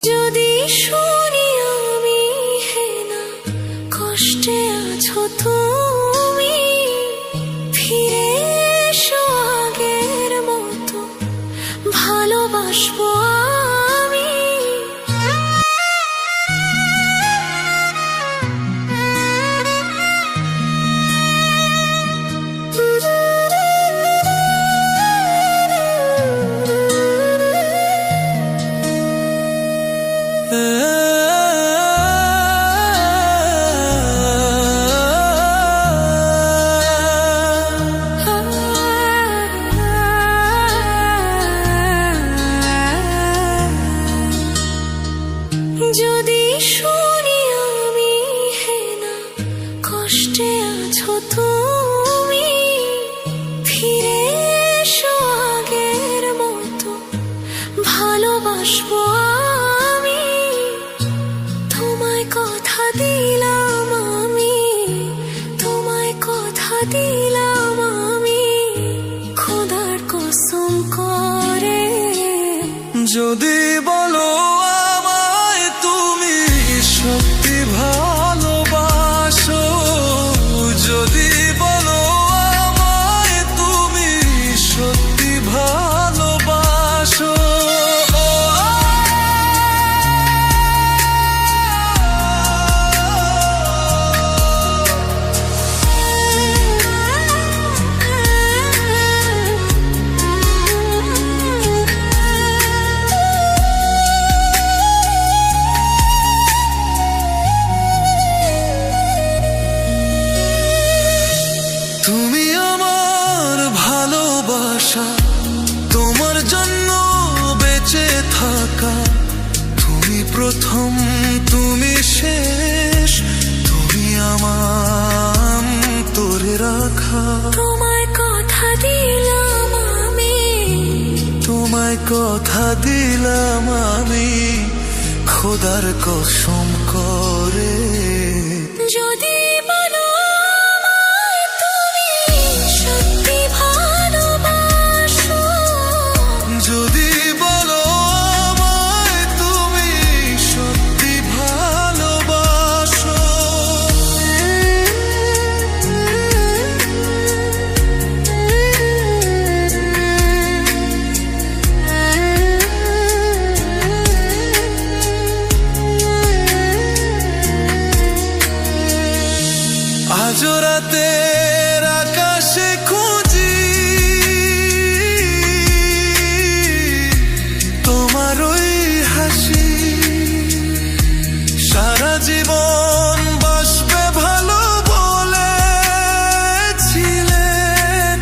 যদি শুনি আমি হেনা কষ্টে আছো তুমি, ফিরে এসো আগের মতো ভালোবাসবো আমি। যদি শুনি আমি হেনা কষ্টে আছো তুমি, ফিরে এসো আগের মতো ভালোবাসবো আমি। তোমায় কথা দিলাম আমি, তোমায় কথা দিলাম আমি, খোদার কসম করে। যদি বলো আমায় তুমি সত্যি ভালোবাসো, যদি বলো আমায় তুমি সত্যি ভালোবাসো, তুমি আমার ভালোবাসা, তোমার জন্য বেঁচে থাকা, তুমি প্রথম তুমি শেষ, তুমি আমার তোরে রাখা। তোমায় কথা দিলাম আমি, তোমায় কথা দিলাম আমি, খোদার কসম করে। যদি বলো আমায় তুমি সত্যি ভালোবাসো, যদি বলো আমায় তুমি সত্যি ভালোবাসো, আজ রাতের আকাশে খুঁজি তোমার ওই হাসি, সারা জীবন বাসবে ভালো বলেছিলে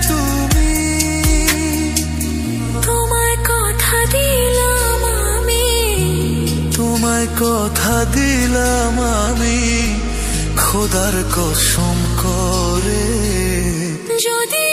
তুমি। তোমায় কথা দিলাম আমি, তোমায় কথা দিলাম আমি, খোদার কসম করে। যদি